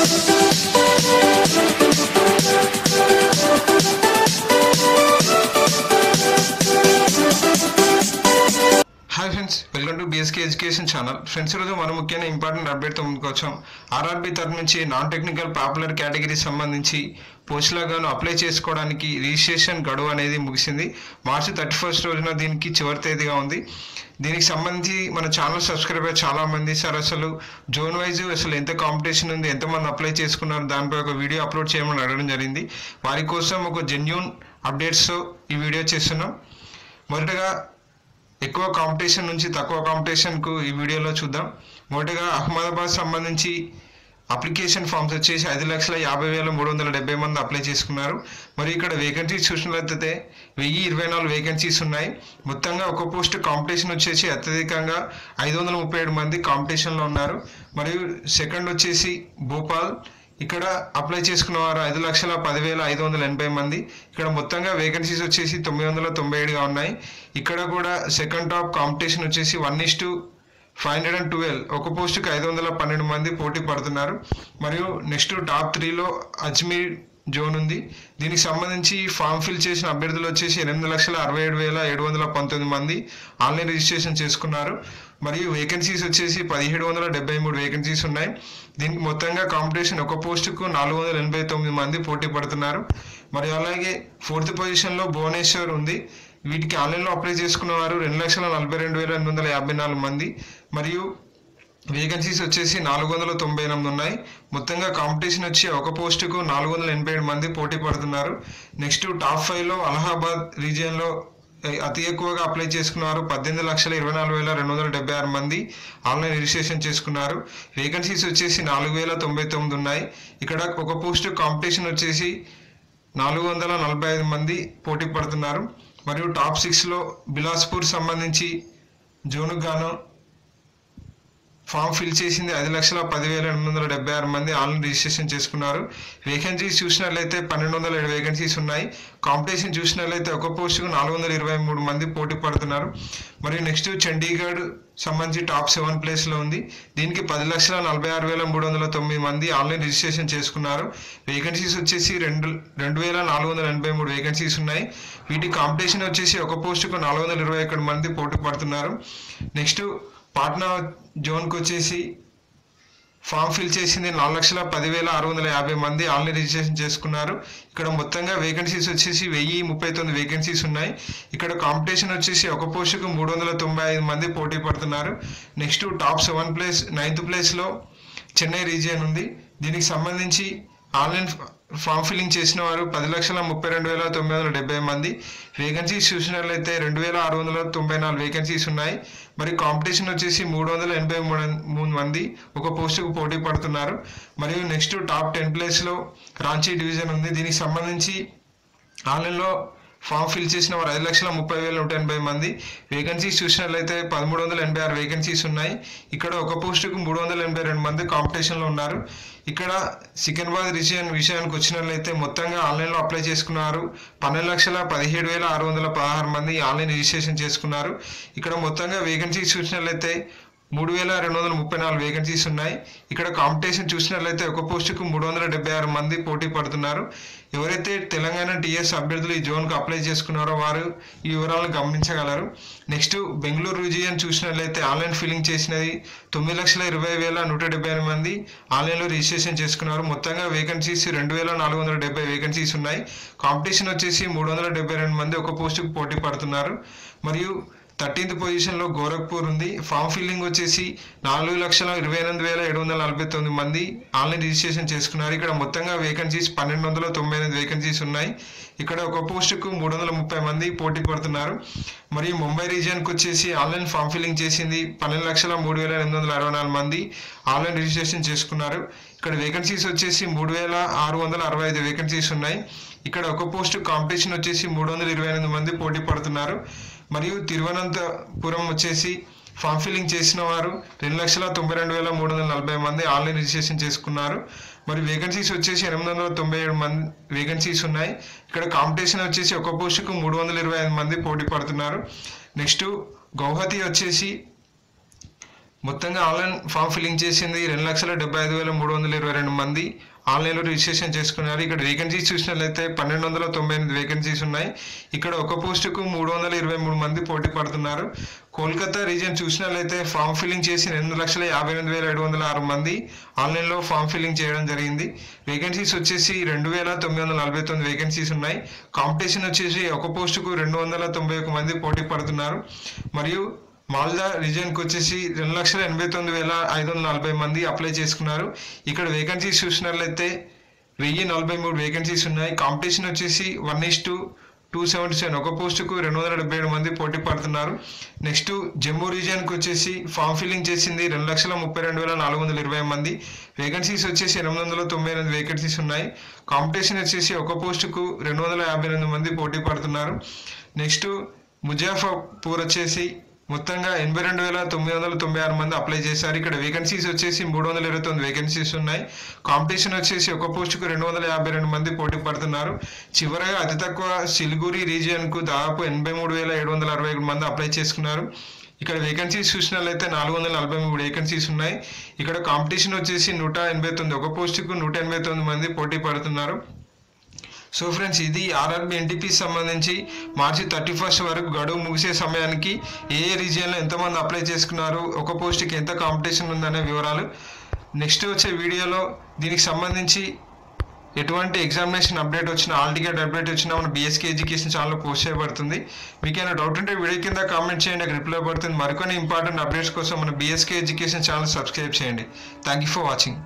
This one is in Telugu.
Hi friends, welcome to BSK education channel. Friends, ఈరోజు మనం ముఖ్యమైన ఇంపార్టెంట్ అప్డేట్తో ముందుకు వచ్చాం. ఆర్ఆర్బీ తరఫు నుంచి నాన్ టెక్నికల్ పాపులర్ కేటగిరీ సంబంధించి పోస్టులుగాను అప్లై చేసుకోవడానికి రిజిస్ట్రేషన్ గడువు అనేది ముగిసింది. మార్చి 31 రోజున దీనికి చివరి తేదీగా ఉంది. దీనికి సంబంధించి మన ఛానల్ సబ్స్క్రైబర్ చాలామంది సార్ అసలు జోన్ వైజ్ అసలు ఎంత కాంపిటీషన్ ఉంది, ఎంతమంది అప్లై చేసుకున్నారు, దానిపై ఒక వీడియో అప్లోడ్ చేయమని అడగడం జరిగింది. వారి కోసం ఒక జెన్యూన్ అప్డేట్స్తో ఈ వీడియో చేస్తున్నాం. మొదటగా ఎక్కువ కాంపిటీషన్ నుంచి తక్కువ కాంపిటీషన్కు ఈ వీడియోలో చూద్దాం. మొదటగా అహ్మదాబాద్ సంబంధించి అప్లికేషన్ ఫామ్స్ వచ్చేసి 5,50,370 మంది అప్లై చేసుకున్నారు. మరి ఇక్కడ వేకెన్సీస్ చూసినట్లయితే 1024 వేకెన్సీస్ ఉన్నాయి. మొత్తంగా ఒక పోస్ట్ కాంపిటీషన్ వచ్చేసి అత్యధికంగా 537 మంది కాంపిటీషన్లో ఉన్నారు. మరియు సెకండ్ వచ్చేసి భోపాల్, ఇక్కడ అప్లై చేసుకున్న వారు 5,10,580 మంది. ఇక్కడ మొత్తంగా వేకెన్సీస్ వచ్చేసి 997గా ఉన్నాయి. ఇక్కడ కూడా సెకండ్ టాప్ కాంపిటీషన్ వచ్చేసి 1:512, ఒక పోస్టుకి 512 మంది పోటీ పడుతున్నారు. మరియు నెక్స్ట్ టాప్ 3లో అజ్మీర్ జోన్ ఉంది. దీనికి సంబంధించి ఫామ్ ఫిల్ చేసిన అభ్యర్థులు వచ్చేసి 8,67,719 మంది ఆన్లైన్ రిజిస్ట్రేషన్ చేసుకున్నారు. మరియు వేకెన్సీస్ వచ్చేసి 1,773 వేకెన్సీస్ ఉన్నాయి. దీనికి మొత్తంగా కాంపిటీషన్ ఒక పోస్టుకు 489 మంది పోటీ పడుతున్నారు. మరియు అలాగే 4th పొజిషన్లో భువనేశ్వర్ ఉంది. వీటికి ఆన్లైన్లో అప్లై చేసుకున్న వారు 2,42,854 మంది. మరియు వేకెన్సీస్ వచ్చేసి 498 ఉన్నాయి. మొత్తంగా కాంపిటీషన్ వచ్చి ఒక పోస్టుకు 487 మంది పోటీ పడుతున్నారు. నెక్స్ట్ టాప్ 5లో అలహాబాద్ రీజియన్లో అతి ఎక్కువగా అప్లై చేసుకున్నారు. 18,24,276 మంది ఆన్లైన్ రిజిస్ట్రేషన్ చేసుకున్నారు. వేకెన్సీస్ వచ్చేసి 4,099 ఉన్నాయి. ఇక్కడ ఒక పోస్టు కాంపిటీషన్ వచ్చేసి 445 మంది పోటీ పడుతున్నారు. మరియు టాప్ 6లో బిలాస్పూర్ సంబంధించి జోనుకు గాను ఫామ్ ఫిల్ చేసింది 5,10,876 మంది ఆన్లైన్ రిజిస్ట్రేషన్ చేసుకున్నారు. వేకెన్సీస్ చూసినట్లయితే 1,207 వేకెన్సీస్ ఉన్నాయి. కాంపిటీషన్ చూసినట్లయితే ఒక పోస్టుకు 423 మంది పోటీ పడుతున్నారు. మరియు నెక్స్ట్ చండీగఢ్ సంబంధించి టాప్ 7 ప్లేస్లో ఉంది. దీనికి 10,46,309 మంది ఆన్లైన్ రిజిస్ట్రేషన్ చేసుకున్నారు. వేకెన్సీస్ వచ్చేసి 2,483 వేకెన్సీస్ ఉన్నాయి. వీటి కాంపిటీషన్ వచ్చేసి ఒక పోస్టుకు 421 మంది పోటీ పడుతున్నారు. నెక్స్ట్ పాట్నా జోన్కి వచ్చేసి ఫామ్ ఫిల్ చేసింది 4,10,650 మంది ఆన్లైన్ రిజిస్ట్రేషన్ చేసుకున్నారు. ఇక్కడ మొత్తంగా వేకెన్సీస్ వచ్చేసి 1,039 వేకెన్సీస్ ఉన్నాయి. ఇక్కడ కాంపిటీషన్ వచ్చేసి ఒక పోస్టుకు 395 మంది పోటీ పడుతున్నారు. నెక్స్ట్ టాప్ 7 ప్లేస్ 9th ప్లేస్లో చెన్నై రీజియన్ ఉంది. దీనికి సంబంధించి ఆన్లైన్ ఫామ్ ఫిల్లింగ్ చేసిన వారు 10,32,970 మంది. వేకెన్సీస్ చూసినట్లయితే 2,694 వేకెన్సీస్ ఉన్నాయి. మరి కాంపిటీషన్ వచ్చేసి 383 మంది ఒక పోస్టుకు పోటీ పడుతున్నారు. మరియు నెక్స్ట్ టాప్ 10 ప్లేస్లో రాంచీ డివిజన్ ఉంది. దీనికి సంబంధించి ఆన్లైన్లో ఫామ్ ఫిల్ చేసిన వారు 5,30,180 మంది. వేకెన్సీస్ చూసినట్లయితే 1,386 వేకెన్సీస్ ఉన్నాయి. ఇక్కడ ఒక పోస్టుకు 382 మంది కాంపిటీషన్లో ఉన్నారు. ఇక్కడ సికింద్రాబాద్ రీజియన్ విషయానికి వచ్చినట్లయితే మొత్తంగా ఆన్లైన్లో అప్లై చేసుకున్నారు 12,17,616 మంది ఆన్లైన్ రిజిస్ట్రేషన్ చేసుకున్నారు. ఇక్కడ మొత్తంగా వేకెన్సీస్ చూసినట్లయితే 3,234 వేకెన్సీస్ ఉన్నాయి. ఇక్కడ కాంపిటీషన్ చూసినట్లయితే ఒక పోస్టుకు 376 మంది పోటీ పడుతున్నారు. ఎవరైతే తెలంగాణ టీఎస్ అభ్యర్థులు ఈ జోన్కు అప్లై చేసుకున్నారో వారు ఈ వివరాలను గమనించగలరు. నెక్స్ట్ బెంగళూరు రీజియన్ చూసినట్లయితే ఆన్లైన్ ఫిల్లింగ్ చేసినది 9,20,178 మంది ఆన్లైన్లో రిజిస్ట్రేషన్ చేసుకున్నారు. మొత్తంగా వేకెన్సీస్ 2,470 వేకెన్సీస్ ఉన్నాయి. కాంపిటీషన్ వచ్చేసి 372 మంది ఒక పోస్టుకు పోటీ పడుతున్నారు. మరియు 13th పొజిషన్లో గోరఖ్పూర్ ఉంది. ఫామ్ ఫిల్లింగ్ వచ్చేసి 4,28,749 మంది ఆన్లైన్ రిజిస్ట్రేషన్ చేసుకున్నారు. ఇక్కడ మొత్తంగా వేకెన్సీస్ 1,298 వేకెన్సీస్ ఉన్నాయి. ఇక్కడ ఒక పోస్టుకు 330 మంది పోటీ పడుతున్నారు. మరియు ముంబై రీజియన్కి వచ్చేసి ఆన్లైన్ ఫామ్ ఫిల్లింగ్ చేసింది 12,03,864 మంది ఆన్లైన్ రిజిస్ట్రేషన్ చేసుకున్నారు. ఇక్కడ వేకెన్సీస్ వచ్చేసి 3,665 వేకెన్సీస్ ఉన్నాయి. ఇక్కడ ఒక పోస్టు కాంపిటీషన్ వచ్చేసి 328 మంది పోటీ పడుతున్నారు. మరియు తిరువనంతపురం వచ్చేసి ఫామ్ ఫిల్లింగ్ చేసిన వారు 2,92,340 మంది ఆన్లైన్ రిజిస్ట్రేషన్ చేసుకున్నారు. మరి వేకెన్సీస్ వచ్చేసి 897 మంది వేకెన్సీస్ ఉన్నాయి. ఇక్కడ కాంపిటీషన్ వచ్చేసి ఒక పోస్టుకు 325 మంది పోటీ పడుతున్నారు. నెక్స్ట్ గౌహతి వచ్చేసి మొత్తంగా ఆన్లైన్ ఫామ్ ఫిల్లింగ్ చేసింది 2,75,322 మంది ఆన్లైన్లో రిజిస్ట్రేషన్ చేసుకున్నారు. ఇక్కడ వేకెన్సీస్ చూసినట్లయితే 1,298 వేకెన్సీస్ ఉన్నాయి. ఇక్కడ ఒక పోస్టుకు 323 మంది పోటీ పడుతున్నారు. కోల్కతా రీజియన్ చూసినట్లయితే ఫామ్ ఫిల్లింగ్ చేసి 2,58,706 మంది ఆన్లైన్లో ఫామ్ ఫిల్లింగ్ చేయడం జరిగింది. వేకెన్సీస్ వచ్చేసి 2,949 వేకెన్సీస్ ఉన్నాయి. కాంపిటీషన్ వచ్చేసి ఒక పోస్టుకు 291 మంది పోటీ పడుతున్నారు. మరియు మాల్దా రీజియన్కి వచ్చేసి 2,89,540 మంది అప్లై చేసుకున్నారు. ఇక్కడ వేకెన్సీస్ చూసినట్లయితే 1,043 వేకెన్సీస్ ఉన్నాయి. కాంపిటీషన్ వచ్చేసి 1:277 ఒక పోస్టుకు 277 మంది పోటీ పడుతున్నారు. నెక్స్ట్ జమ్మూ రీజియన్కి వచ్చేసి ఫామ్ ఫిల్లింగ్ చేసింది 2,32,420 మంది. వేకెన్సీస్ వచ్చేసి 898 వేకెన్సీస్ ఉన్నాయి. కాంపిటీషన్ వచ్చేసి ఒక పోస్టుకు 258 మంది పోటీ పడుతున్నారు. నెక్స్ట్ ముజాఫర్పూర్ వచ్చేసి మొత్తంగా 82,996 మంది అప్లై చేశారు. ఇక్కడ వేకెన్సీస్ వచ్చేసి 329 వేకెన్సీస్ ఉన్నాయి. కాంపిటీషన్ వచ్చేసి ఒక పోస్టుకు 252 మంది పోటీ పడుతున్నారు. చివరగా అతి తక్కువ సిలిగురి రీజియన్కు దాదాపు 83,767 మంది అప్లై చేసుకున్నారు. ఇక్కడ వేకెన్సీస్ చూసినట్లయితే 443 వేకెన్సీస్ ఉన్నాయి. ఇక్కడ కాంపిటీషన్ వచ్చేసి 189 ఒక పోస్టుకు 189 మంది పోటీ పడుతున్నారు. సో ఫ్రెండ్స్, ఇది ఆర్ఆర్బీ ఎన్టీపీ సంబంధించి మార్చి 31 వరకు గడువు ముగిసే సమయానికి ఏ రీజియన్లో ఎంతమంది అప్లై చేసుకున్నారు, ఒక పోస్ట్కి ఎంత కాంపిటీషన్ ఉందనే వివరాలు. నెక్స్ట్ వచ్చే వీడియోలో దీనికి సంబంధించి ఎటువంటి ఎగ్జామినేషన్ అప్డేట్ వచ్చినా, ఆల్ టికెట్ అప్డేట్ వచ్చినా మన బీఎస్కే ఎడ్యుకేషన్ ఛానల్లో పోస్ట్ చేయబడుతుంది. మీకు ఏమైనా డౌట్ ఉంటే వీడియో కింద కామెంట్ చేయండి, నాకు రిప్లై పడుతుంది. మరికొన్ని ఇంపార్టెంట్ అప్డేట్స్ కోసం మన బీఎస్కే ఎడ్యుకేషన్ ఛానల్ సబ్స్క్రైబ్ చేయండి. Thank you for watching.